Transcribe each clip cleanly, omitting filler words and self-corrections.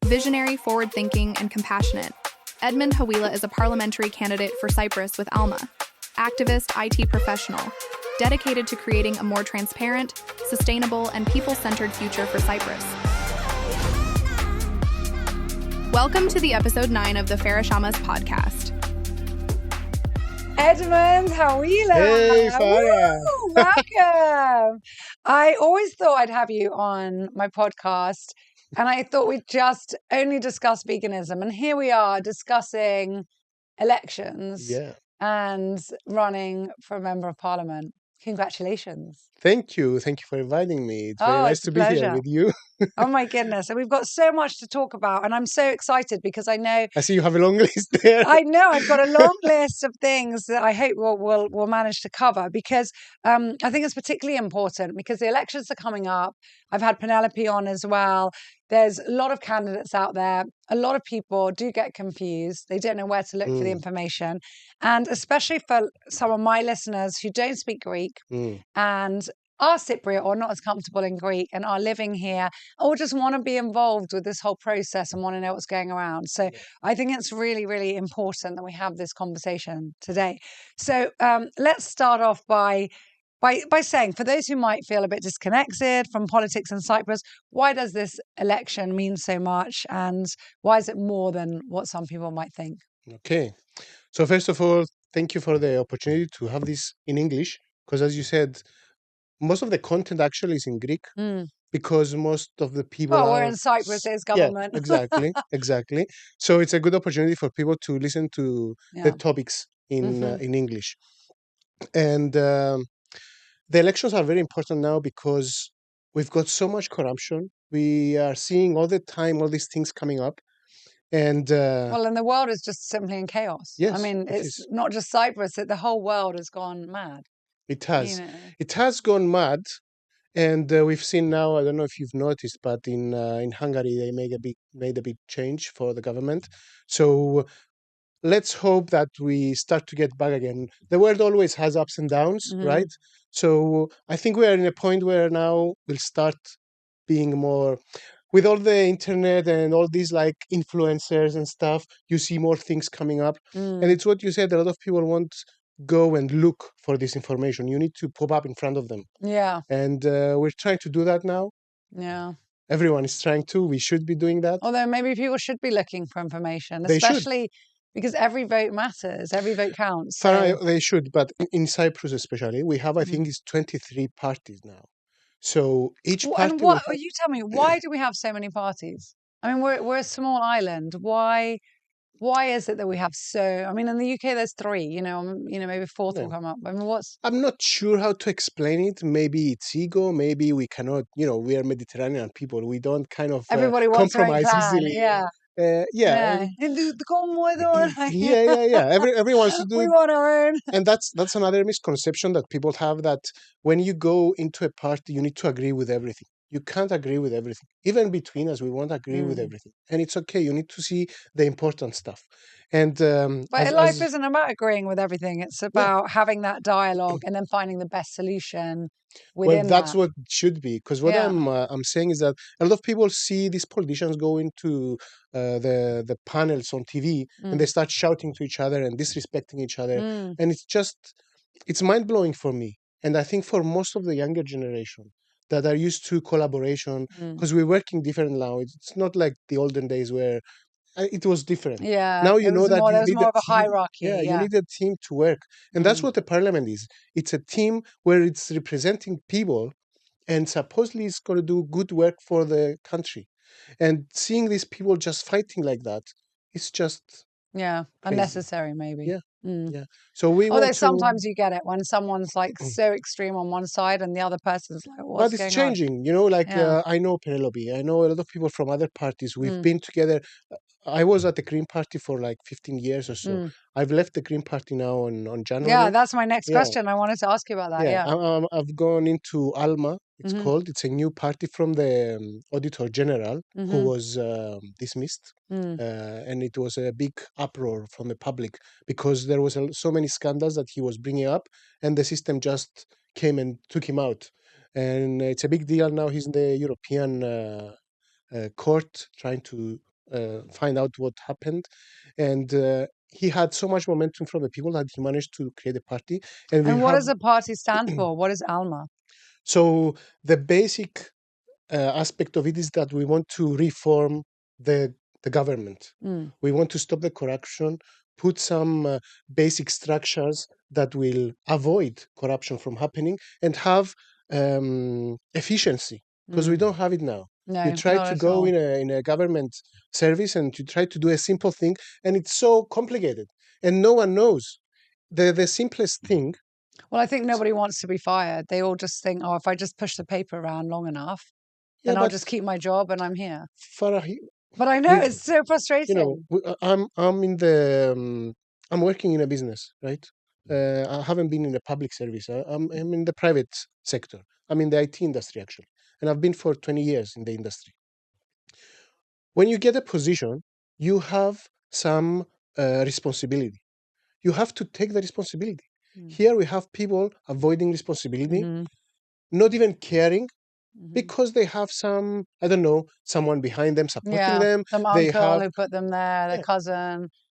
Visionary, forward-thinking, and compassionate, Edmond Hawila is a parliamentary candidate for Cyprus with άλμα, activist IT professional, dedicated to creating a more transparent, sustainable, and people-centered future for Cyprus. Welcome to the episode 9 of the Farah Shammas Podcast. Edmond Hawila. Hey, Farah. Woo, welcome. I always thought I'd have you on my podcast, and I thought we'd just only discuss veganism. And here we are discussing elections and running for a member of parliament. Congratulations. Thank you. Thank you for inviting me. It's very nice to be here with you. Oh my goodness. And we've got so much to talk about. And I'm so excited because I know... I see you have a long list there. I know. I've got a long list of things that I hope we'll manage to cover because I think it's particularly important because the elections are coming up. I've had Penelope on as well. There's a lot of candidates out there. A lot of people do get confused. They don't know where to look for the information. And especially for some of my listeners who don't speak Greek and are Cypriot or not as comfortable in Greek and are living here or just want to be involved with this whole process and want to know what's going around. So I think it's really, really important that we have this conversation today. So let's start off by saying, for those who might feel a bit disconnected from politics in Cyprus, why does this election mean so much and why is it more than what some people might think? Okay. So first of all, thank you for the opportunity to have this in English because as you said, most of the content actually is in Greek because most of the people we're in Cyprus, there's government. Yeah, exactly. So it's a good opportunity for people to listen to the topics in English. And the elections are very important now because we've got so much corruption. We are seeing all the time all these things coming up. And the world is just simply in chaos. Yes, I mean, it's not just Cyprus, the whole world has gone mad. It has. It has gone mad. And we've seen now, I don't know if you've noticed, but in Hungary, they made a big change for the government. So let's hope that we start to get back again. The world always has ups and downs, right? So I think we are in a point where now we'll start being more, with all the internet and all these like influencers and stuff, you see more things coming up. And it's what you said, a lot of people won't go and look for this information. You need to pop up in front of them. Yeah. And we're trying to do that now. Yeah. Everyone is trying to. We should be doing that. Although maybe people should be looking for information, especially because every vote matters, every vote counts. So... They should, but in Cyprus especially, we have, I think, it's 23 parties now. So each party... And what, you tell me, why do we have so many parties? I mean, we're a small island. Why is it that we have so... I mean, in the UK, there's 3, maybe 4th will come up. I mean, I'm not sure how to explain it. Maybe it's ego. Maybe we cannot, we are Mediterranean people. We don't kind of Everybody wants compromise easily. Yeah. Yeah. Everyone wants to do We want our own. And that's another misconception that people have, that when you go into a party, you need to agree with everything. You can't agree with everything. Even between us, we won't agree with everything. And it's okay. You need to see the important stuff. And but life isn't about agreeing with everything. It's about having that dialogue and then finding the best solution within that's what it should be. Because what I'm saying is that a lot of people see these politicians go into the panels on TV and they start shouting to each other and disrespecting each other. And it's mind-blowing for me. And I think for most of the younger generation that are used to collaboration, because we're working different now. It's not like the olden days where it was different. Yeah. Now you know that there was more of a hierarchy. You need a team to work. And that's what the parliament is. It's a team where it's representing people and supposedly it's going to do good work for the country. And seeing these people just fighting like that, it's just... Yeah, crazy. Unnecessary maybe. Yeah. Yeah. So although sometimes you get it when someone's like so extreme on one side and the other person's like, what's going on? But it's changing, I know Penelope, I know a lot of people from other parties. We've been together. I was at the Green Party for like 15 years or so. I've left the Green Party now on January. Yeah, that's my next question. I wanted to ask you about that. I've gone into άλμα. It's called. It's a new party from the Auditor General who was dismissed. And it was a big uproar from the public because there was so many scandals that he was bringing up and the system just came and took him out. And it's a big deal now. He's in the European court trying to find out what happened. And he had so much momentum from the people that he managed to create a party. And we And what have does the party stand for? What is άλμα? so the basic aspect of it is that we want to reform the government. We want to stop the corruption, put some basic structures that will avoid corruption from happening, and have efficiency, because we don't have it now. No, You try not to at go all. in a government service and you try to do a simple thing, and it's so complicated, and no one knows the simplest thing. Well, I think nobody wants to be fired. They all just think, oh, if I just push the paper around long enough, Yeah, then I'll but just keep my job and I'm here. Farah, But I know with it's so frustrating. I'm in the I'm working in a business, right? I haven't been in the public service. I'm in the private sector. I'm in the IT industry actually, and I've been for 20 years in the industry. When you get a position, you have some responsibility. You have to take the responsibility. Here we have people avoiding responsibility, not even caring, because they have some, I don't know, someone behind them supporting them. Some They uncle have, who put them there, their yeah, cousin.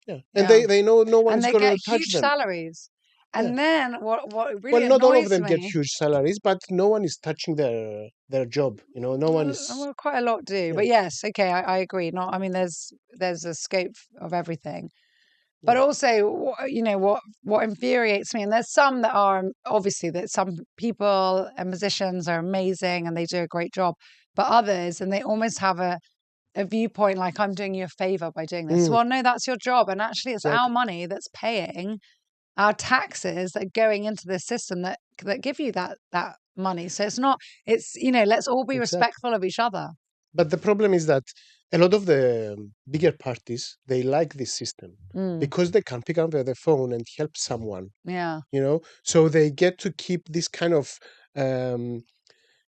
yeah. And Yeah. they know no one And is they going get to touch huge them. salaries. Yeah. And then what really Well, not all of annoys them get me, huge salaries, but no one is touching their job. You know, no one is. well, quite a lot do. Yeah. But yes, okay, I agree. Not, I mean, there's a scope of everything. But Yeah. also, you know, what infuriates me, and there's some that are obviously that some people and musicians are amazing and they do a great job, but others, and they almost have a viewpoint like, I'm doing you a favor by doing this. Well, no, that's your job. And actually, it's our Exactly. money that's paying our taxes that are going into this system that give you that money. So it's, you know, let's all be Exactly. respectful of each other. But the problem is that a lot of the bigger parties, they like this system because they can pick up the phone and help someone. Yeah. You know, so they get to keep this kind of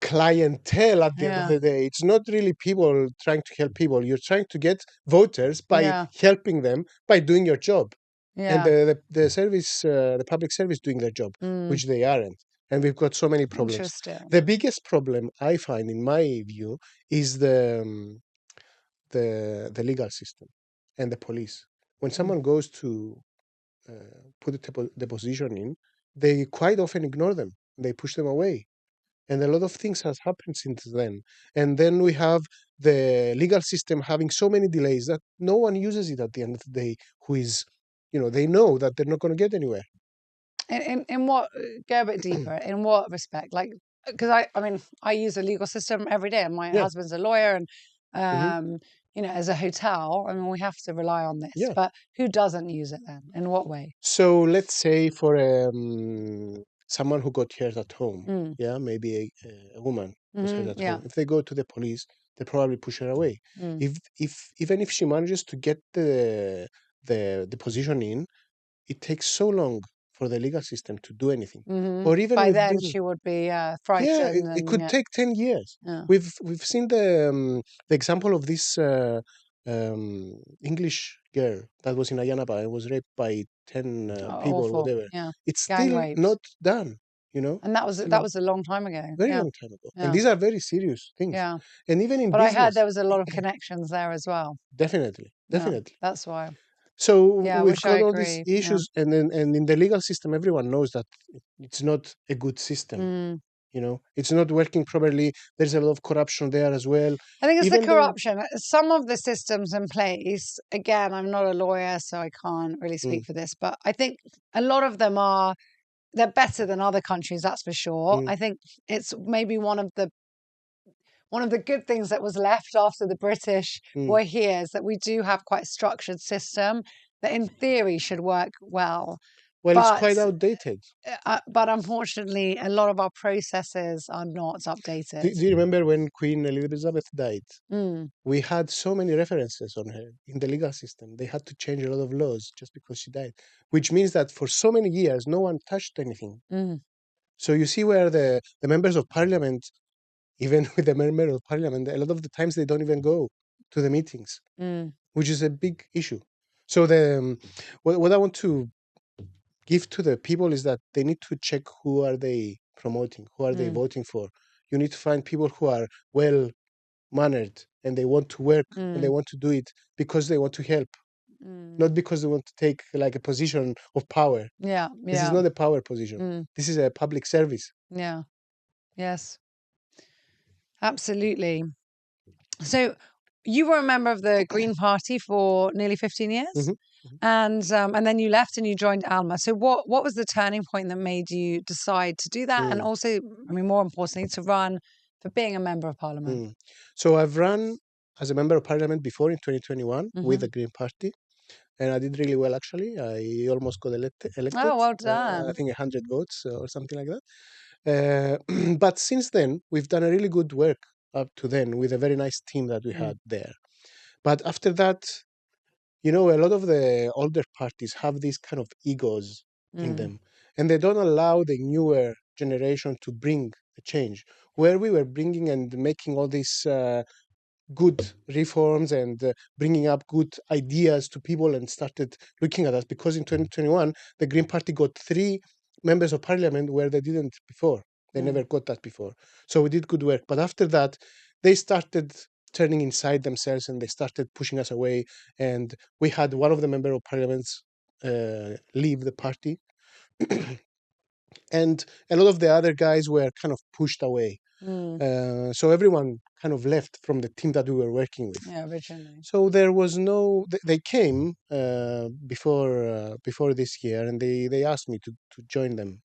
clientele at the end of the day. It's not really people trying to help people. You're trying to get voters by helping them by doing your job. And the service, the public service doing their job, which they aren't. And we've got so many problems. Interesting. The biggest problem I find, in my view, is the legal system and the police. When someone goes to put a deposition in, they quite often ignore them. They push them away. And a lot of things has happened since then. And then we have the legal system having so many delays that no one uses it at the end of the day, who is, you know, they know that they're not going to get anywhere. In what, go a bit deeper, in what respect? Like, because I mean, I use a legal system every day, and my husband's a lawyer, and you know, as a hotel, I mean, we have to rely on this. But who doesn't use it then? In what way? So let's say for someone who got hurt at home, maybe a woman was hurt at home. If they go to the police, they probably push her away. Even if she manages to get the position in, it takes so long for the legal system to do anything. Or even by then she would be frightened. Yeah, it could take 10 years. We've seen the example of this English girl that was in Ayanapa and was raped by 10 people, awful. whatever. Yeah. It's Gang still rapes. not done, you know. And that was a long time ago. Very long time ago. And these are very serious things. Yeah. And even in but business, I heard there was a lot of connections there as well. Definitely. That's why. So Yeah, we've got all these issues, and in the legal system, everyone knows that it's not a good system. You know, it's not working properly. There's a lot of corruption there as well. I think it's the corruption. Some of the systems in place, again, I'm not a lawyer, so I can't really speak for this, but I think a lot of them they're better than other countries, that's for sure. I think it's maybe one of the good things that was left after the British were here is that we do have quite a structured system that in theory should work well. Well, it's quite outdated. But unfortunately, a lot of our processes are not updated. Do you remember when Queen Elizabeth died? We had so many references on her in the legal system. They had to change a lot of laws just because she died, which means that for so many years, no one touched anything. So you see where the members of parliament, even with the member of parliament, a lot of the times they don't even go to the meetings, which is a big issue. So what I want to give to the people is that they need to check who are they promoting, who are they voting for. You need to find people who are well mannered, and they want to work and they Mm. want to do it because they want to help, not because they want to take like a position of power. Yeah. This is Yeah. not a power position. This is a public service. Yeah. Yes. Absolutely. So you were a member of the Green Party for nearly 15 years, Mhm. and then you left and you joined άλμα. So what was the turning point that made you decide to do that, and also, I mean, more importantly, to run for being a member of Parliament? So I've run as a member of parliament before in 2021 with Mhm. the Green Party, and I did really well actually. I almost got elected. Oh, well I done. think 100 votes or something like that. But since then, we've done a really good work up to then with a very nice team that we had there. But after that, you know, a lot of the older parties have these kind of egos in them, and they don't allow the newer generation to bring a change. Where we were bringing and making all these good reforms and bringing up good ideas to people and started looking at us, because in 2021 the Green Party got 3 members of parliament where they didn't before. They never got that before. So we did good work. But after that, they started turning inside themselves and they started pushing us away. And we had one of the member of parliaments leave the party. And a lot of the other guys were kind of pushed away. So everyone kind of left from the team that we were working with. Yeah, originally. So there was no. They came before this year, and they asked me to join them,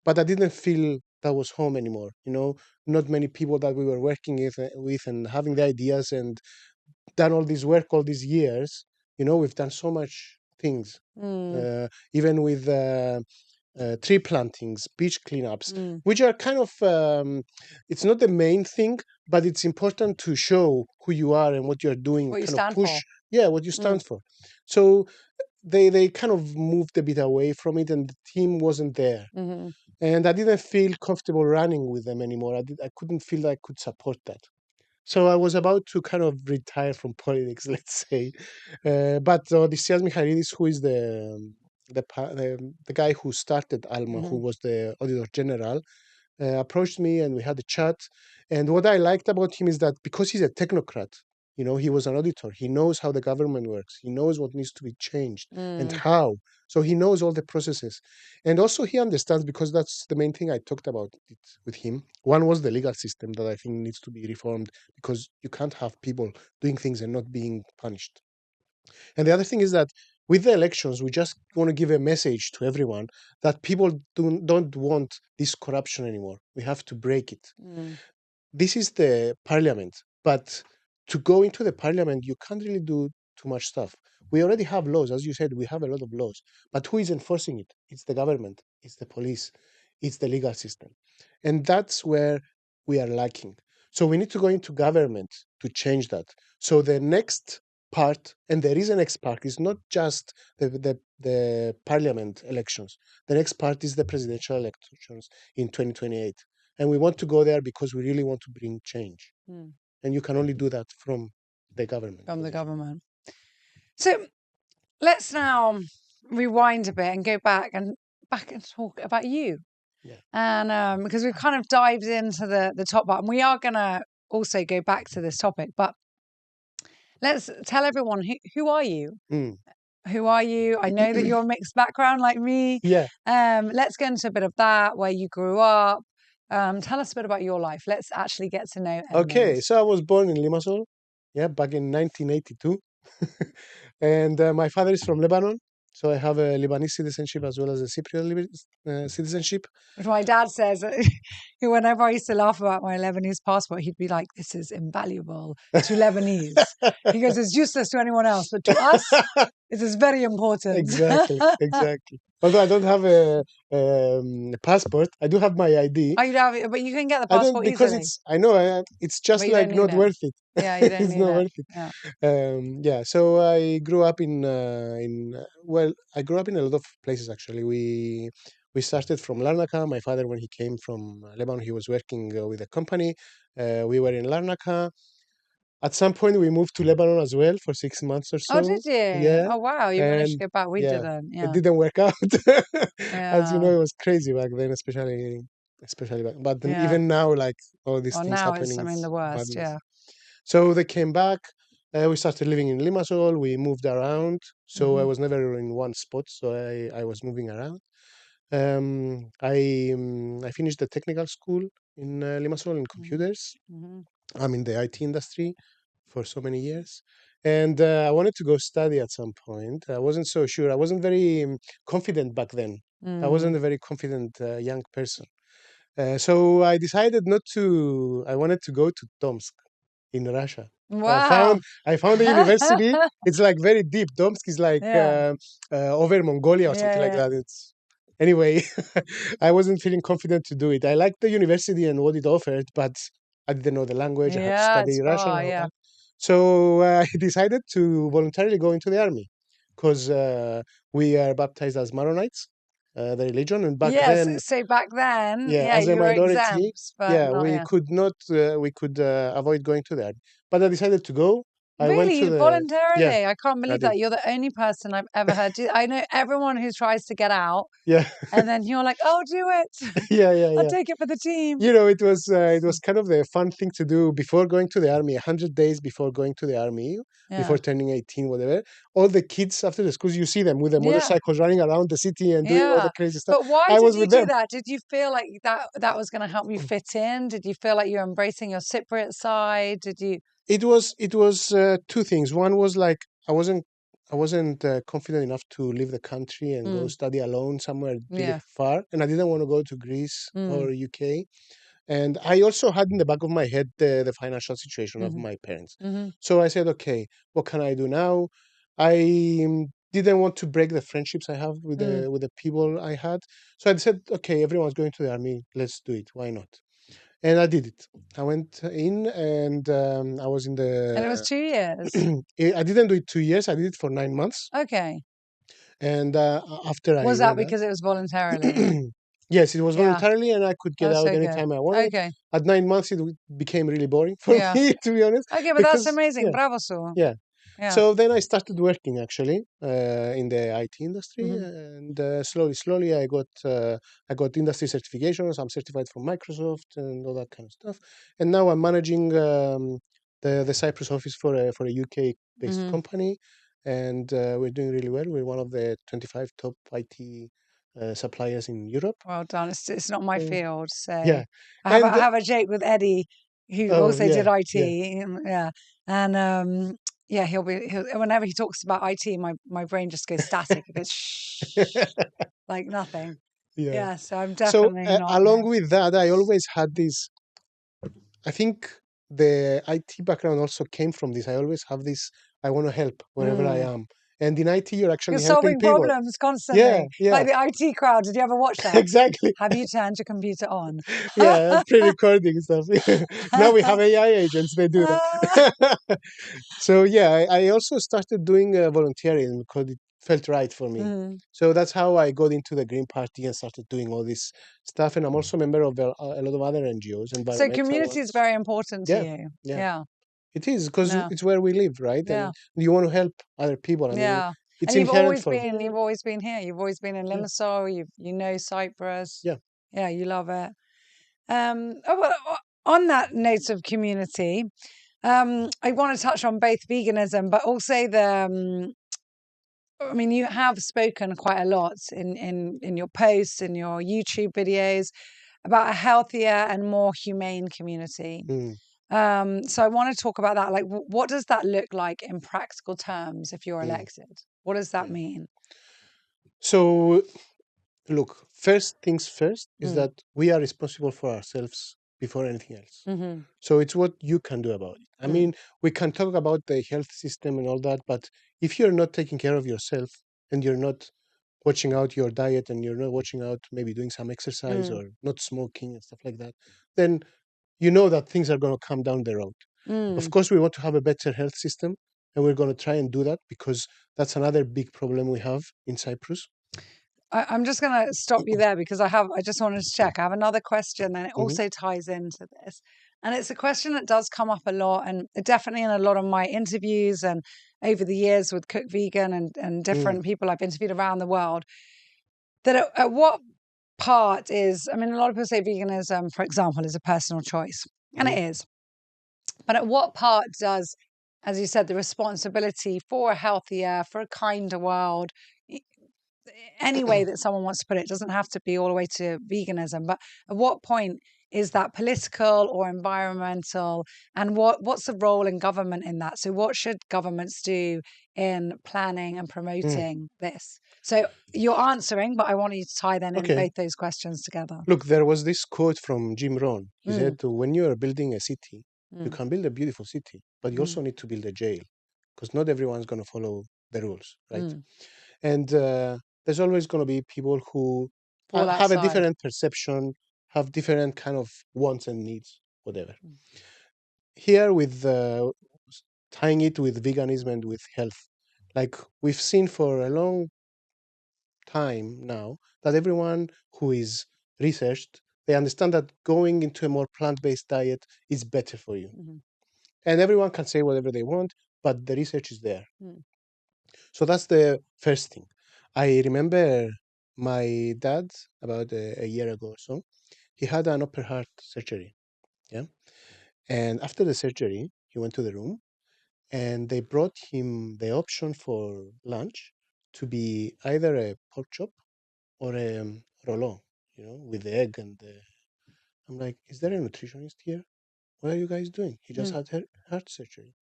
but I didn't feel that was home anymore. You know, not many people that we were working with and having the ideas and done all this work all these years. You know, we've done so much things, even with. Tree plantings, beach cleanups, which are kind of, it's not the main thing, but it's important to show who you are and what you're doing, What you kind of stand push, for. yeah, what you stand for. So they kind of moved a bit away from it and the team wasn't there. And I didn't feel comfortable running with them anymore. I couldn't feel that I could support that. So I was about to kind of retire from politics, let's say. But Odysseas Michailidis, who is the guy who started άλμα, who was the auditor general, approached me and we had a chat. And what I liked about him is that because he's a technocrat, you know, he was an auditor. He knows how the government works. He knows what needs to be changed and how. So he knows all the processes. And also he understands, because that's the main thing I talked about it with him. One was the legal system that I think needs to be reformed, because you can't have people doing things and not being punished. And the other thing is that with the elections, we just want to give a message to everyone that people don't want this corruption anymore. We have to break it. This is the parliament, but to go into the parliament, you can't really do too much stuff. We already have laws. As you said, we have a lot of laws. But who is enforcing it? It's the government, it's the police, it's the legal system. And that's where we are lacking. So we need to go into government to change that. So the next part, and there is a next part, is not just the parliament elections. The next part is the presidential elections in 2028. And we want to go there because we really want to bring change. And you can only do that from the government. From the government. So let's now rewind a bit and go back and talk about you. Yeah. And because we've kind of dived into the top part, and we are going to also go back to this topic, but let's tell everyone, who are you? Who are you? I know that you're a mixed background like me. Yeah. Let's get into a bit of that, where you grew up. Tell us a bit about your life. Let's actually get to know Edmond. Okay, so I was born in Limassol, back in 1982. And my father is from Lebanon. So I have a Lebanese citizenship as well as a Cypriot citizenship. Which my dad says, whenever I used to laugh about my Lebanese passport, he'd be like, "This is invaluable to Lebanese." He goes, "It's useless to anyone else, but to us, it is very important." Exactly. Although I don't have a passport, I do have my ID. Oh, you don't have it, but you can get the I don't, passport because easily. it's just But you like don't need not it. worth it. Yeah, you don't It's need not it. worth it. Yeah. So I grew up in I grew up in a lot of places actually. We started from Larnaca. My father, when he came from Lebanon, he was working with a company. We were in Larnaca. At some point, we moved to Lebanon as well for 6 months or so. Oh, did you? Yeah. Oh, wow. You managed to get back. We yeah, didn't. it Yeah. didn't work out. As you Yeah. know, it was crazy back then, especially back. But then Yeah. even now, like all these Well, things now it's, happening, I mean, it's the worst. madness. Yeah. So they came back. We started living in Limassol. We moved around. So I was never in one spot. So I was moving around. I finished the technical school in Limassol in computers. I'm in the IT industry for so many years. And I wanted to go study at some point. I wasn't so sure. I wasn't very confident back then. I wasn't a very confident young person. So I decided not to, I wanted to go to Tomsk in Russia. Wow. I found a university. It's like very deep. Tomsk is like Yeah. over Mongolia or something like Yeah. that. It's anyway. I wasn't feeling confident to do it. I liked the university and what it offered, but I didn't know the language. I had to Yeah, study it's Russian far, and all yeah. that. So I decided to voluntarily go into the army because we are baptized as Maronites, the religion, and back Yes, then, so back then, yeah, yeah, as a you were minority, exempt, but yeah, not we yeah. could not, we could avoid going to the army. But I decided to go. I went to Really, the, yeah, voluntarily? I can't I believe did. that. You're the only person I've ever heard do. I know everyone who tries to get out, Yeah, and then you're like, "Oh, do it. I'll yeah. take it for the team." You know, it was kind of the fun thing to do before going to the army. 100 days before going to the army, before Yeah, turning 18, whatever. All the kids after the schools, you see them with the yeah, motorcycles running around the city and doing all yeah. the crazy stuff. But why I did was you with do them. that? Did you feel like that was going to help you fit in? Did you feel like you're embracing your Cypriot side? Did you? It was two things. One was like I wasn't confident enough to leave the country and go Mm, study alone somewhere really yeah. far, and I didn't want to go to Greece Mm, or UK. And I also had in the back of my head the financial situation of mm-hmm, my parents. mm-hmm, So I said, okay, what can I do now? I didn't want to break the friendships I have mm. with the people I had. So I said, okay, everyone's going to the army. Let's do it. Why not? And I did it. I went in and I was in And it was the. 2 years. I didn't do it 2 years. I did it for 9 months. Okay. And after I Was that went out, because it was voluntarily? yes, it was Yeah, voluntarily, and I could get that's out so good. anytime I wanted. Okay. At 9 months, became really boring for Yeah. me, to be honest, Okay, but that's because amazing. yeah, Bravo, Su. yeah. Yeah. So then I started working actually in the IT industry, Hmm. and slowly I got industry certifications. I'm certified from Microsoft and all that kind of stuff. And now I'm managing the Cyprus office for a UK based Hmm. company, and we're doing really well. We're one of the 25 top IT suppliers in Europe. Well done. It's not my So, field, so yeah, I and have a joke with Eddie, who oh also did yeah, yeah. IT. Yeah, and yeah, he'll whenever he talks about IT, my brain just goes static. It goes shh, like nothing. Yeah. Yeah, so I'm So definitely not. along with that, I always had this. I think the IT background also came from this. I always have this. I want to help wherever I Mm. am, and in IT, you're You're actually helping solving people. problems Yeah, constantly, yeah, like the IT crowd. Did you ever watch that? exactly. Have you turned your computer on? Yeah, pre-recording stuff. Now we have AI agents. They do Ah, that. So yeah, I also started doing volunteering because it felt right for me. mm. So that's how I got into the Green Party and started doing all this stuff. And I'm also a member of a lot of other NGOs, So environmental community is ones. very important to Yeah, you. yeah, Yeah, it is because yeah, it's where we live, right? yeah, And you want to help other people. I mean, yeah. it's And inherent for. you've always been here. You've always been in Yeah, Limassol. You know Cyprus. yeah. Yeah, you love it. Well, on that note of community, I want to touch on both veganism, but also I mean, you have spoken quite a lot in your posts, in your YouTube videos about a healthier and more humane community. Mm, So I want to talk about that. Like, what does that look like in practical terms if you're mm, elected? What does that mm. mean? So look, first things first is Mm, that we are responsible for ourselves before anything else. mm-hmm, So it's what you can do about it. I mm, mean, we can talk about the health system and all that, but if you're not taking care of yourself and you're not watching out your diet and you're not watching out maybe doing some exercise mm, or not smoking and stuff like that, then you know that things are going to come down the road. Of mm. course, we want to have a better health system, and we're going to try and do that because that's another big problem we have in Cyprus. I'm just going to stop you there because I just wanted to check. I have another question and it Hmm. also ties into this. And it's a question that does come up a lot and definitely in a lot of my interviews and over the years with Cook Vegan and Mm, different people I've interviewed around the world. That at what part is, I mean, a lot of people say veganism, for example, is a personal choice. And mm, it is. But at what part does, as you said, the responsibility for a healthier, for a kinder world, any way that someone wants to put it, doesn't have to be all the way to veganism, but at what point is that political or environmental, and what's the role in government in that? So what should governments do in planning and promoting this? So you're answering, but I want you to tie then in Okay. both those questions together. Look, there was this quote from Jim Rohn. He said, when you are building a city, you can build a beautiful city, but you also need to build a jail, because not everyone's going to follow the rules, right? And there's always going to be people who Fall have a outside. different perception, have different kind of wants and needs, whatever. Here, with tying it with veganism and with health, like we've seen for a long time now that everyone who is researched, they understand that going into a more plant-based diet is better for you. And everyone can say whatever they want, but the research is there. So that's the first thing. I remember my dad, about a year ago or so, he had an open heart surgery. Yeah. And after the surgery, he went to the room and they brought him the option for lunch to be either a pork chop or a rollo, with the egg and the... I'm like, is there a nutritionist here? What are you guys doing? He just had heart surgery.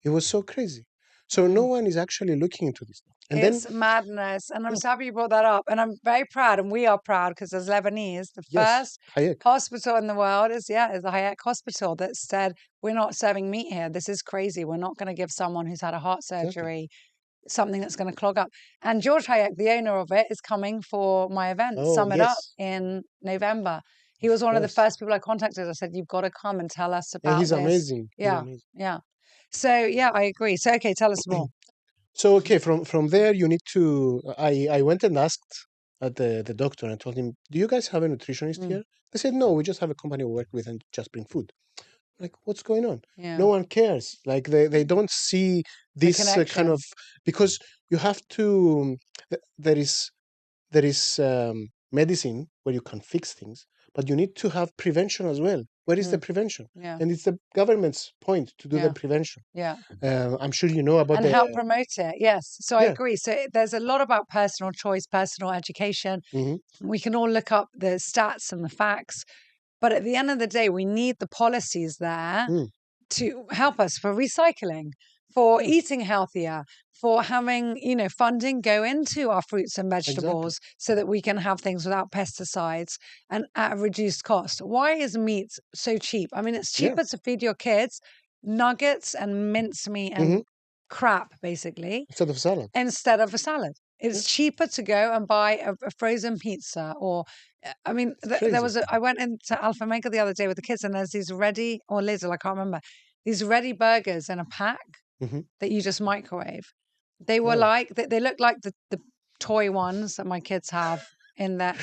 It was so crazy. So no one is actually looking into this. And it's madness. And I'm so happy you brought that up. And I'm very proud, and we are proud, because as Lebanese, the first Hayek. hospital in the world is the Hayek Hospital that said, we're not serving meat here. This is crazy. We're not going to give someone who's had a heart surgery something that's going to clog up. And George Hayek, the owner of it, is coming for my event, Sum It Up, in November. He was one of the first people I contacted. I said, you've got to come and tell us about this. And he's amazing. Yeah, he's amazing. Yeah. So, yeah, I agree. So, okay, tell us more. So, okay, from there, you need to... I went and asked at the doctor and told him, do you guys have a nutritionist here? They said, no, we just have a company we work with and just bring food. Like, what's going on? No one cares. Like, they don't see this kind of... Because you have to... There is medicine where you can fix things, but you need to have prevention as well. Where is the prevention? And it's the government's point to do the prevention. I'm sure you know about and help promote it. Yes. So I agree. So there's a lot about personal choice, personal education. We can all look up the stats and the facts, but at the end of the day, we need the policies there to help us for recycling, for eating healthier, for having, funding go into our fruits and vegetables so that we can have things without pesticides and at a reduced cost. Why is meat so cheap? I mean, it's cheaper to feed your kids nuggets and mincemeat and crap, basically, instead of a salad. It's cheaper to go and buy a frozen pizza, or I mean, there was I went into Alpha Mega the other day with the kids, and there's these ready, or Lidl, I can't remember, these ready burgers in a pack that you just microwave. They were like, they look like the toy ones that my kids have in there.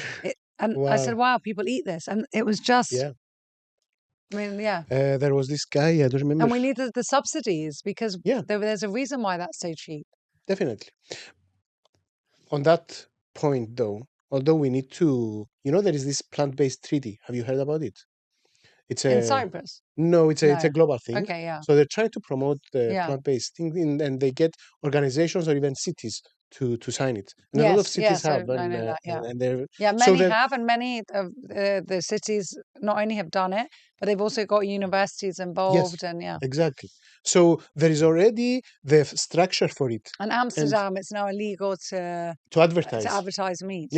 I said, wow, people eat this. And it was just, I mean, there was this guy, I don't remember. And we needed the subsidies because there's a reason why that's so cheap. Definitely. On that point, though, although we need to, there is this plant-based treaty. Have you heard about it? It's in Cyprus? No, it's a global thing. Okay, yeah. So they're trying to promote the plant-based thing, and they get organizations or even cities to sign it. And a lot of cities have. I know that, and they're, many have, and many of the cities not only have done it, but they've also got universities involved. And exactly. So there is already the structure for it. And Amsterdam, it's now illegal to advertise meat.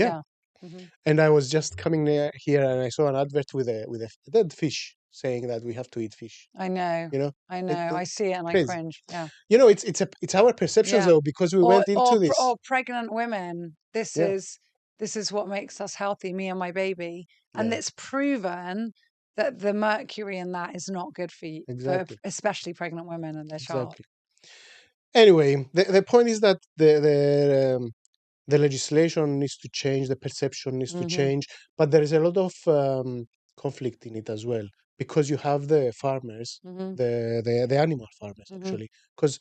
And I was just coming here and I saw an advert with a dead fish saying that we have to eat fish. I know. I know. I see it and crazy. I cringe. Yeah. It's our perceptions though, because we went into this. Or pregnant women. This is what makes us healthy, me and my baby. And it's proven that the mercury in that is not good for you, for especially pregnant women and their child. Anyway, the point is that the legislation needs to change, the perception needs to change, but there is a lot of conflict in it as well, because you have the farmers, the animal farmers actually, because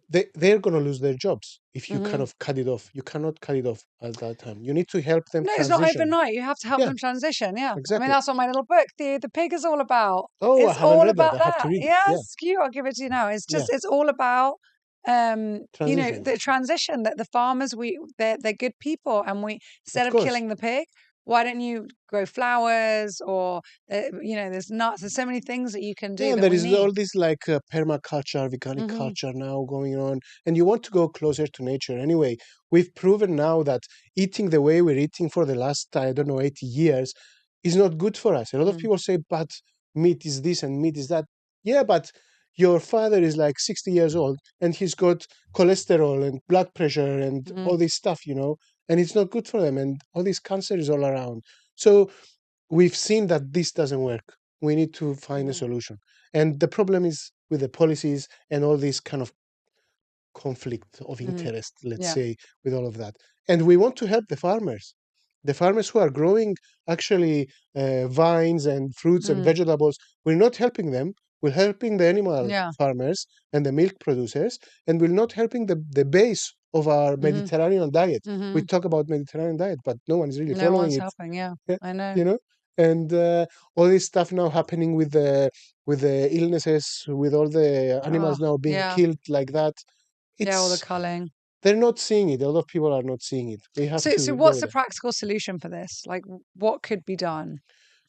they're going to lose their jobs if you kind Mhm. of cut it off. You cannot cut it off at that time. You need to help them No, it's not transition. overnight. You have to help Yeah, them transition. Yeah. I mean, exactly. that's what my little book, The Pig, is all about. Oh, I It's haven't all read that. about I have to that. read it. Yeah, Yeah, it's cute. I'll give it to you now. It's yeah. just, it's all about, Transition. the transition that the farmers, they're good people. And instead of course. killing the pig, why don't you grow flowers or, there's nuts. There's so many things that you can do Yeah, that there we is need. all this like permaculture, veganic Mhm. culture now going on, and you want to go closer to nature. Anyway, we've proven now that eating the way we're eating for the last, I don't know, 80 years is not good for us. A lot of Mm. people say, but meat is this and meat is that. Yeah, but your father is like 60 years old and he's got cholesterol and blood pressure and Mhm. all this stuff, and it's not good for them. And all this cancer is all around. So we've seen that this doesn't work. We need to find a Mhm. solution. And the problem is with the policies and all this kind of conflict of Mhm. interest, let's Yeah. say, with all of that. And we want to help the farmers who are growing actually vines and fruits and Mm. vegetables. We're not helping them. We're helping the animal Yeah. farmers and the milk producers, and we're not helping the base of our Mhm. Mediterranean diet. We Mhm. talk about Mediterranean diet, but no one is really No following one's it. helping. Yeah, Yeah, I know. you know, and all this stuff now happening with the illnesses, with all the animals Oh, now being yeah. killed like that. Yeah, all the It's culling. they're not seeing it. A lot of people are not seeing it. We have So to go what's the there. practical solution for this? Like, what could be done?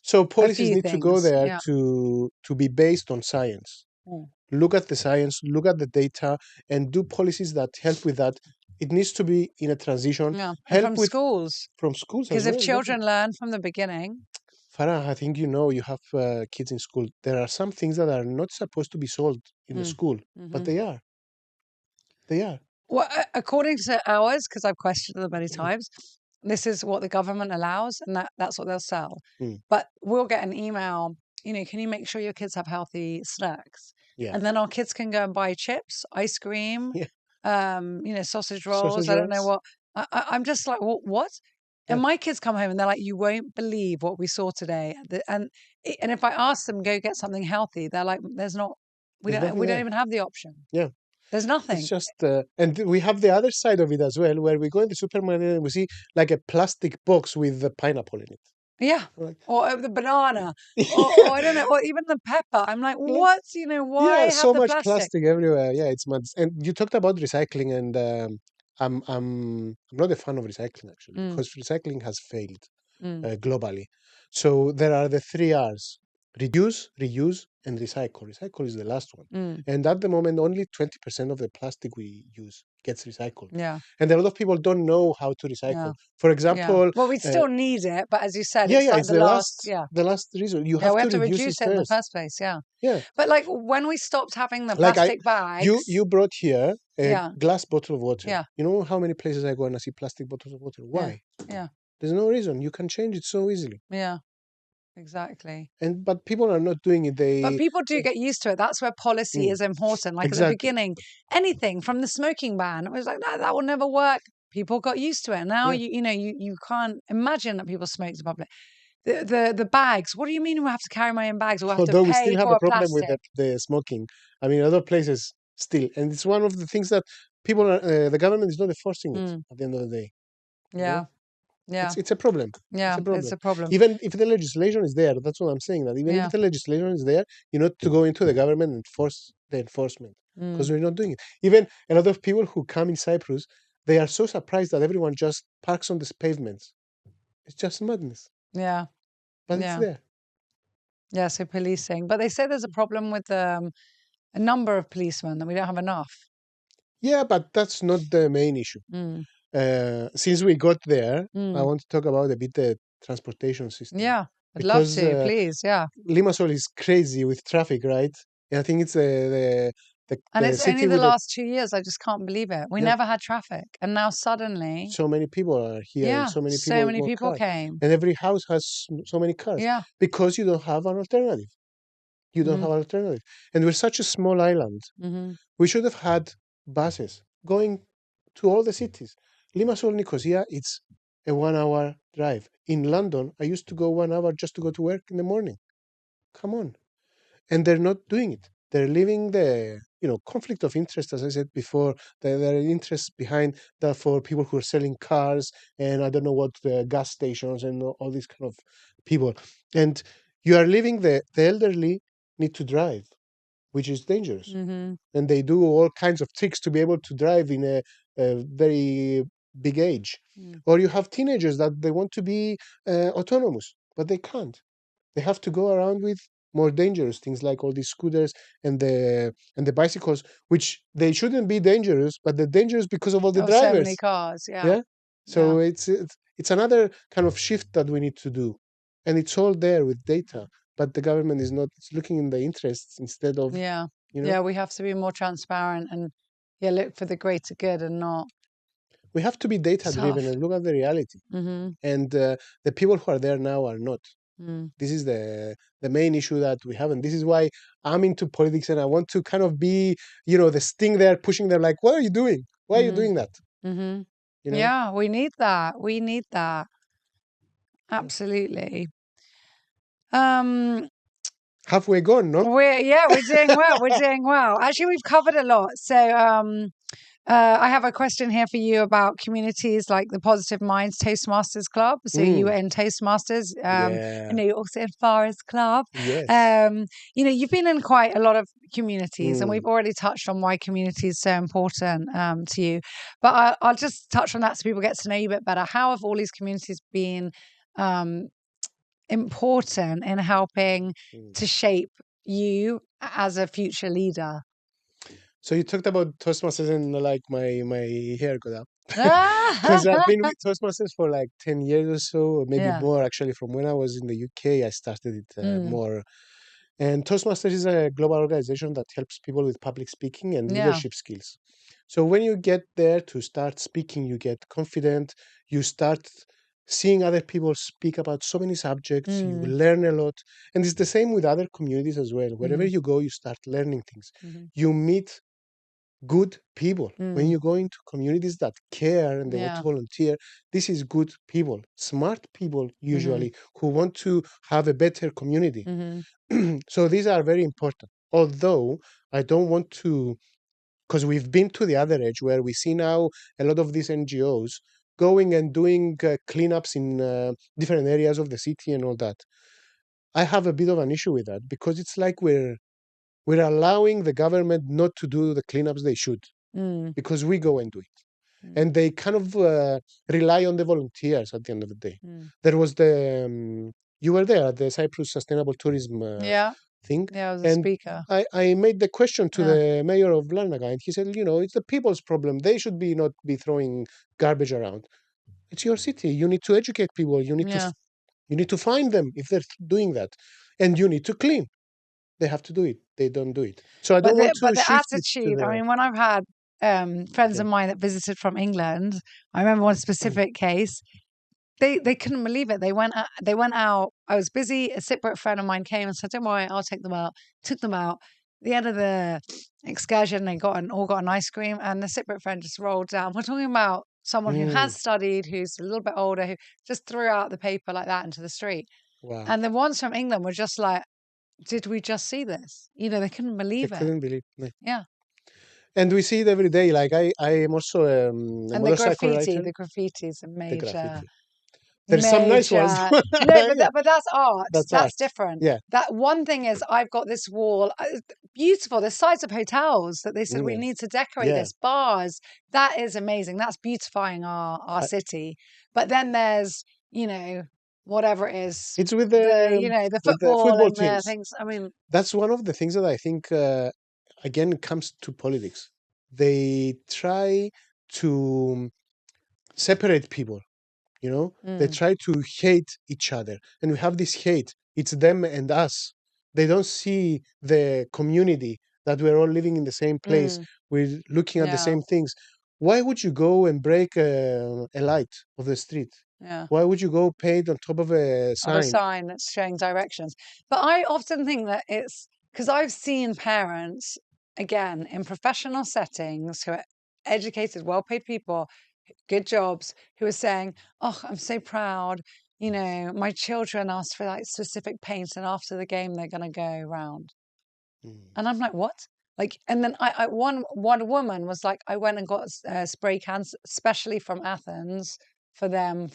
So A policies few need to go things. there Yeah. to be based on science. Mm. Look at the science, look at the data, and do policies that help with that. It needs to be in a transition. Yeah. And Help from with schools, from schools as because if well. children Definitely. learn from the beginning. Farah, I think you have kids in school. There are some things that are not supposed to be sold in the Mm. school, but Mhm. they are. They are. Well, according to ours, because I've questioned them many times, this is what the government allows, and that's what they'll sell. Mm. But we'll get an email, can you make sure your kids have healthy snacks? Yeah. And then our kids can go and buy chips, ice cream, Yeah. sausage rolls. Sausage I don't know rolls. what. I'm just like, what? And Yeah. my kids come home and they're like, you won't believe what we saw today. And if I ask them go get something healthy, they're like, there's not. There's nothing We don't there. even have the option. Yeah. There's It's nothing. just, and we have the other side of it as well, where we go in the supermarket and we see like a plastic box with the pineapple in it. Yeah. Like, Or the banana, or I don't know, or even the pepper. I'm like, yeah, what? Why yeah, have so the much plastic? plastic everywhere. Yeah, it's mad. And you talked about recycling, and I'm not a fan of recycling actually, Mm, because recycling has failed mm, globally. So there are the three R's: reduce, reuse, and recycle. Recycle is the last one. mm, And at the moment, only 20% of the plastic we use gets recycled. yeah, And a lot of people don't know how to yeah, recycle. For yeah. example, Well, we still need it, but as you said, yeah, it's yeah, like it's the last, yeah, the last reason. You yeah. have We to have to reduce it reduce it in the first. first place. Yeah, Yeah. but like when we stopped having the Like plastic bags, you brought here a yeah, glass bottle of water. yeah, You know how many places I go and I see plastic bottles of water? yeah, Why? yeah, There's no reason. You can change it so easily. yeah, exactly. But people are not doing it. But They people do get used to it. That's where policy Mm, is important. Like at the exactly. beginning, anything from the smoking ban, it was like, no, that will never work. People got used to it. Now Yeah. you can't imagine that people smoke in public. The bags. What do you mean we have to carry my own bags? We'll have to Although we pay still have for a a problem with plastic. the smoking. I mean, other places still, and it's one of the things that people are. The government is not enforcing it Mm, at the end of the day. You know, yeah, yeah, it's a problem. It's yeah. a It's problem. a problem. Even if the legislation is there, that's what I'm saying. That even if Yeah. the legislation is there, you need to go into the government and force the enforcement because Mm, we're not doing it. Even a lot of people who come in Cyprus, they are so surprised that everyone just parks on the pavements. It's just madness, yeah, but it's yeah, there. yeah. So policing, but they say there's a problem with a number of policemen that we don't have enough. Yeah, but that's not the main issue. Mm, Since we got there, I mm. want to talk about a bit the transportation system Yeah, I'd love because to. Please, yeah. Limassol is crazy with traffic, right? And I think it's And the it's only city the with the last 2 years. I just can't believe it. We yeah, never had traffic. And now suddenly, so many people are here and yeah, so many so people with many more people cars, came. and every house has so many cars Yeah. because you don't have an alternative. You don't Mm, have an alternative, and we're such a small island. hmm We should have had buses going to all the cities. Limassol, Nicosia, it's a 1 hour drive. In London, I used to go 1 hour just to go to work in the morning. Come on. And they're not doing it. they're leaving the conflict of interest, as I said before. There are interests behind that for people who are selling cars and I don't know what gas stations and all these kind of people. And you are leaving the elderly need to drive, which is dangerous. Mm-hmm. And they do all kinds of tricks to be able to drive in a very big age. Or you have teenagers that they want to be autonomous, but they can't. They have to go around with more dangerous things like all these scooters and the bicycles, which they shouldn't be dangerous, but they're dangerous because of all the So many drivers. cars, yeah. Yeah. So it's another kind of shift that we need to do, and it's all there with data, but the government is not. It's looking in the interests instead of we have to be more transparent and look for the greater good and not. We have to be data driven and look at the reality. Mm-hmm. And the people who are there now are not. This is the main issue that we have, and this is why I'm into politics and I want to kind of be, the sting there, pushing them like, what are you doing? Why are you doing that? Mm-hmm. Yeah, we need that. We need that. Absolutely. Halfway gone, no? We're doing well. We're doing well. Actually, we've covered a lot. So I have a question here for you about communities like the Positive Minds Toastmasters Club. So you were in Toastmasters. I know you're also in Farah's Club. Yes. You've been in quite a lot of communities, and we've already touched on why community is so important to you. But I'll just touch on that so people get to know you a bit better. How have all these communities been important in helping to shape you as a future leader? So you talked about Toastmasters and like my hair got up. Because I've been with Toastmasters for like 10 years or so, maybe more actually. From when I was in the UK, I started it more. And Toastmasters is a global organization that helps people with public speaking and leadership skills. So when you get there to start speaking, you get confident, you start seeing other people speak about so many subjects, you learn a lot. And it's the same with other communities as well. Wherever you go, you start learning things. You meet good people. When you go into communities that care and they want to volunteer, this is good people, smart people usually, who want to have a better community. So these are very important. Although I don't want to, because we've been to the other edge where we see now a lot of these NGOs going and doing cleanups in different areas of the city and all that. I have a bit of an issue with that because it's like we're allowing the government not to do the cleanups they should because we go and do it. And they kind of rely on the volunteers at the end of the day. There was you were there at the Cyprus Sustainable Tourism thing. Yeah, I was a speaker. I made the question to the mayor of Larnaca, and he said, it's the people's problem. They should not be throwing garbage around. It's your city. You need to educate people. You need to find them if they're doing that. And you need to clean. They have to do it. They don't do it. So I don't want to But the shift attitude, I mean, when I've had friends of mine that visited from England, I remember one specific case, they couldn't believe it. They went out. I was busy. A Cypriot friend of mine came and said, "Don't worry, I'll take them out." Took them out. At the end of the excursion, they all got an ice cream, and the Cypriot friend just rolled down. We're talking about someone who has studied, who's a little bit older, who just threw out the paper like that into the street. Wow. And the ones from England were just like, "Did we just see this?" They couldn't believe it. They couldn't believe it. Yeah. And we see it every day. Like I am also a motorcycle rider. The graffiti is a major. There's some nice ones. No, but that's art. That's different. Yeah. That one thing is, I've got this wall, beautiful. The sides of hotels that they said we need to decorate this, bars. That is amazing. That's beautifying our city. But then there's, whatever it is. It's with the football and teams. The things. I mean, that's one of the things that I think again comes to politics. They try to separate people. They try to hate each other, and we have this hate. It's them and us. They don't see the community that we're all living in the same place. We're looking at the same things. Why would you go and break a light of the street? Yeah. Why would you go paint on top of a sign? Of a sign that's showing directions. But I often think that it's because I've seen parents, again, in professional settings who are educated, well-paid people, good jobs, who are saying, "Oh, I'm so proud. My children asked for like specific paint, and after the game, they're going to go around." And I'm like, what? Like, and then one woman was like, I went and got spray cans, especially from Athens, for them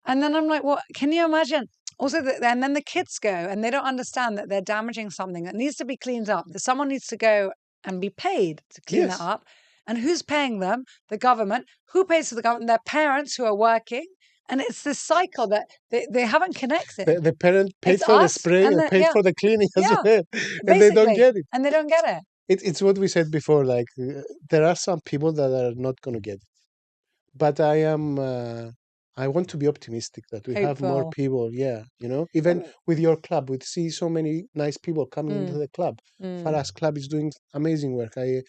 and then I'm like, what? Can you imagine? Also, and then the kids go and they don't understand that they're damaging something that needs to be cleaned up. That someone needs to go and be paid to clean that up. And who's paying them? The government. Who pays for the government? Their parents who are working. And it's this cycle that they haven't connected. The parent paid for the spray and paid for the cleaning as well. And they don't get it. And they don't get it. It's what we said before. Like, there are some people that are not going to get it. But I want to be optimistic that we have more people. Yeah, even with your club, we see so many nice people coming into the club. Farah's club is doing amazing work. I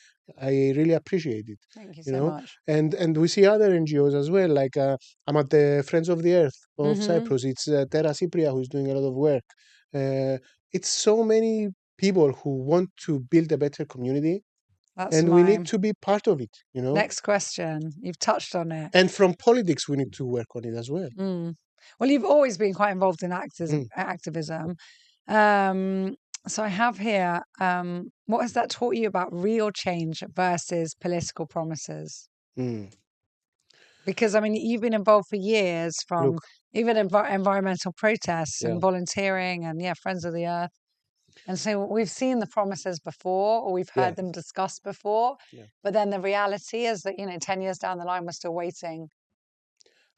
really appreciate it. Thank you so much. And we see other NGOs as well. Like I'm at the Friends of the Earth of Cyprus. It's Terra Cypria who's doing a lot of work. It's so many people who want to build a better community. We need to be part of it, Next question. You've touched on it. And from politics, we need to work on it as well. Well, you've always been quite involved in activism. So I have here, what has that taught you about real change versus political promises? Because, I mean, you've been involved for years from even environmental protests and volunteering and, Friends of the Earth. And so we've seen the promises before, or we've heard them discussed before, but then the reality is that 10 years down the line, we're still waiting.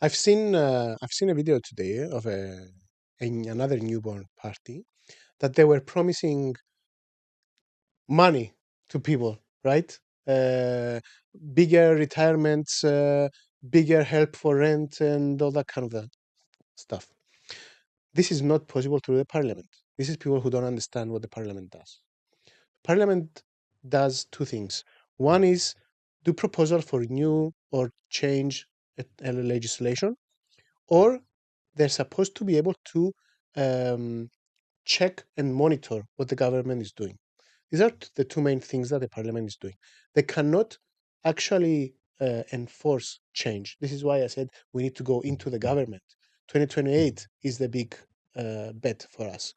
I've seen a video today of another newborn party that they were promising money to people, right? Bigger retirements, bigger help for rent, and all that kind of stuff. This is not possible through the parliament. This is people who don't understand what the parliament does. Parliament does two things. One is do proposal for new or change a legislation, or they're supposed to be able to check and monitor what the government is doing. These are the two main things that the parliament is doing. They cannot actually enforce change. This is why I said we need to go into the government. 2028 is the big bet for us.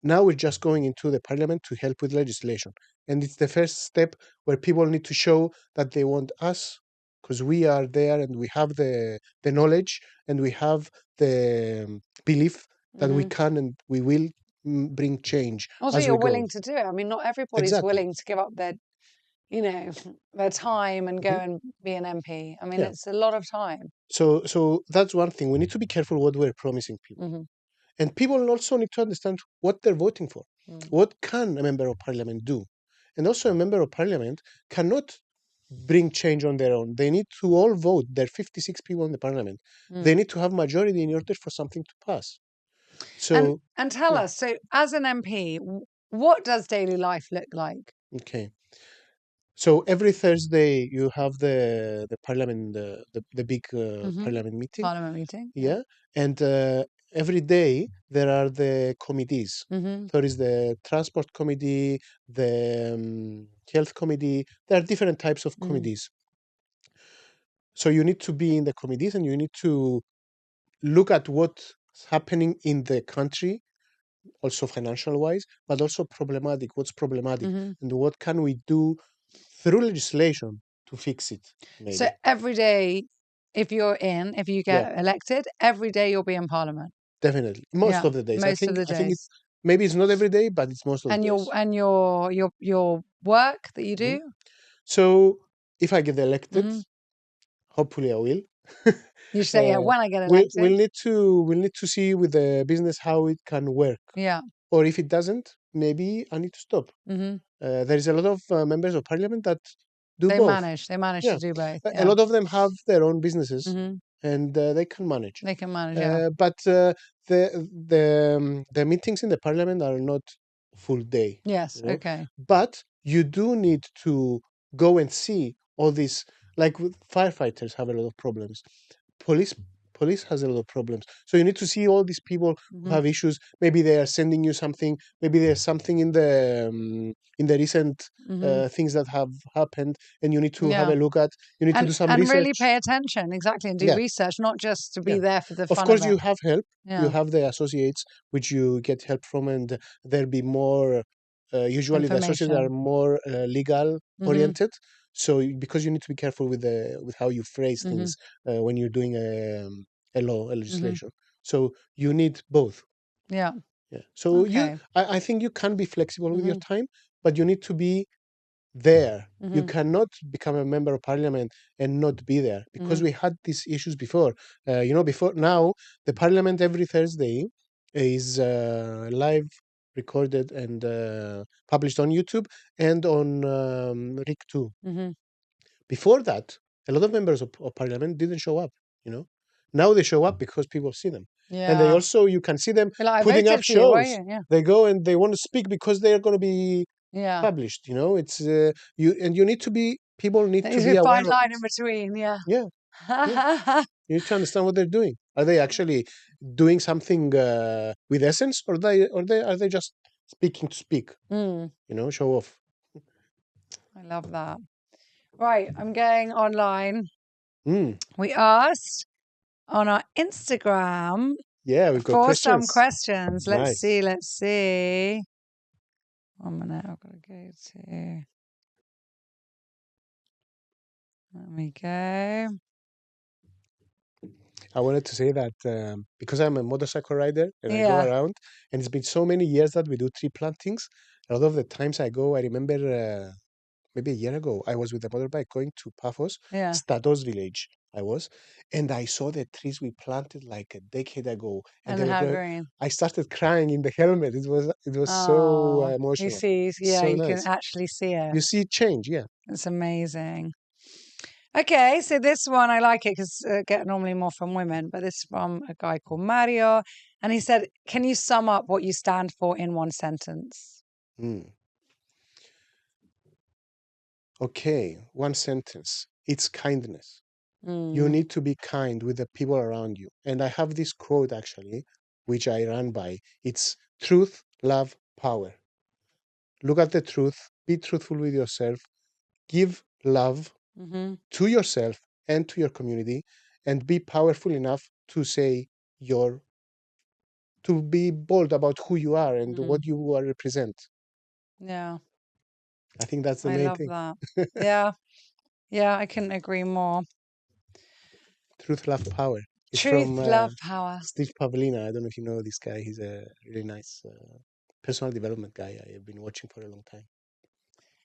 Now we're just going into the parliament to help with legislation. And it's the first step where people need to show that they want us, because we are there and we have the knowledge and we have the belief that we can and we will bring change. Also, you're willing to do it. I mean, not everybody's willing to give up their time and go and be an MP. I mean, it's a lot of time. So that's one thing. We need to be careful what we're promising people. And people also need to understand what they're voting for. What can a member of parliament do? And also a member of parliament cannot bring change on their own. They need to all vote. There are 56 people in the parliament. They need to have majority in order for something to pass. So and tell us, so as an MP, what does daily life look like? Okay. So every Thursday you have the parliament, the big parliament meeting. Parliament meeting. Yeah. And every day there are the committees. There is the transport committee, the health committee. There are different types of committees. So you need to be in the committees and you need to look at what's happening in the country, also financial wise, but also what's problematic, and what can we do through legislation to fix it. Maybe. So every day, if you get elected, every day you'll be in parliament. Definitely, most of the days. Most of the days. I think maybe it's not every day, but it's most of the days. And your work that you do. So if I get elected, hopefully I will. You say when I get elected. We'll need to see with the business how it can work. Yeah. Or if it doesn't, maybe I need to stop. There is a lot of members of parliament that do both. They manage to do both. A lot of them have their own businesses, and they can manage. They can manage. But the meetings in the parliament are not full day. Yes. Okay. But you do need to go and see all these. Like firefighters have a lot of problems. Police has a lot of problems. So you need to see all these people who have issues. Maybe they are sending you something. Maybe there's something in the recent things that have happened, and you need to have a look at. You need to do some research. And really pay attention, exactly, and do research, not just to be there for the fun of course, of it. you have help. You have the associates which you get help from, and there'll be more usually the sources are Information. more legal Mhm. oriented. So because you need to be careful with how you phrase Mhm. things when you're doing a law, a Mhm. legislation. So you need both. Yeah. Yeah. So Okay. I think you can be flexible with your Mhm. time, but you need to be there. You Mhm. cannot become a member of parliament and not be there, because Mhm. we had these issues before. Before now, the parliament every Thursday is live recorded and published on YouTube and on RIC 2. Mhm. Before that, a lot of members of parliament didn't show up, you know. Now they show up because people see them. And they Yeah. also, you can see them Well, I putting up voted for you, were shows. you? Yeah. They go and they want to speak because they're going to be Yeah. published, you know. It's you need to be, people need to There's be a aware fine of line it. in between. Yeah. Yeah, yeah. You need to understand what they're doing. Are they actually doing something with essence, or are they just speaking to speak? Mm, You know, show off. I love that. Right, I'm going online. Mm. We asked on our Instagram Yeah, we've got for some questions. questions. Let's Nice. see. 1 minute, I've got to go to. Let me go. I wanted to say that because I'm a motorcycle rider and I go Yeah. around, and it's been so many years that we do tree plantings. A lot of the times I go, I remember maybe a year ago, I was with a motorbike going to Paphos, Yeah. Statos village. I was, and I saw the trees we planted like a decade ago, and And they were how growing. green. I started crying in the helmet. It was so Oh, you emotional, see, yeah, so you can nice. actually see it. You see change, yeah. It's amazing. Okay, so this one I like it because I get normally more from women, but this is from a guy called Mario, and he said, "Can you sum up what you stand for in one sentence?" Mm. Okay, one sentence. It's kindness. You Mm. need to be kind with the people around you. And I have this quote actually, which I run by. It's truth, love, power. Look at the truth, be truthful with yourself, give love Mm-hmm. to yourself and to your community, and be powerful enough to say to be bold about who you are and Mm. what you are represent. Yeah, I think that's the I main love thing. that. Yeah, yeah, I couldn't agree more. Truth, love, power. It's from Truth, love, power. Steve Pavlina. I don't know if you know this guy. He's a really nice personal development guy I have been watching for a long time.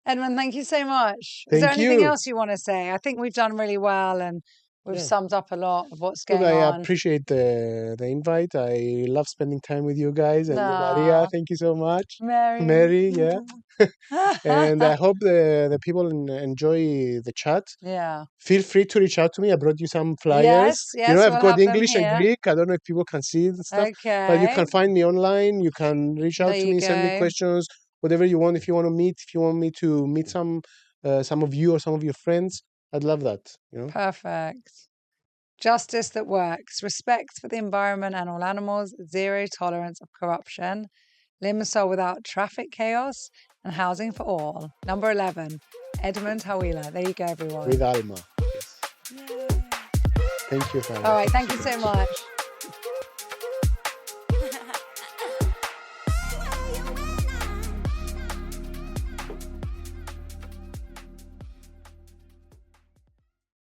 Edmund, thank you so much. Is there Thank anything you. else you want to say? I think we've done really well and we've Yeah. summed up a lot of what's Look, going I on. appreciate the invite. I love spending time with you guys, and Maria, Ah, thank you so much. Mary. Mary, yeah. And I hope the people enjoy the chat. Yeah. Feel free to reach out to me. I brought you some flyers. Yes, You know, yes, I've we'll got have them English and here. Greek. I don't know if people can see it and stuff, but you Okay. can find me online. You can reach out There to you me, send me go. questions, whatever you want. If you want to meet, if you want me to meet some of you or some of your friends, I'd love that. You know. Perfect. Justice that works. Respect for the environment and all animals. Zero tolerance of corruption. Limassol without traffic chaos. And housing for all. Number 11. Edmond Hawila. There you go, everyone. With άλμα. Yes. Yay. Thank you, Farah. All right. Thank you so much.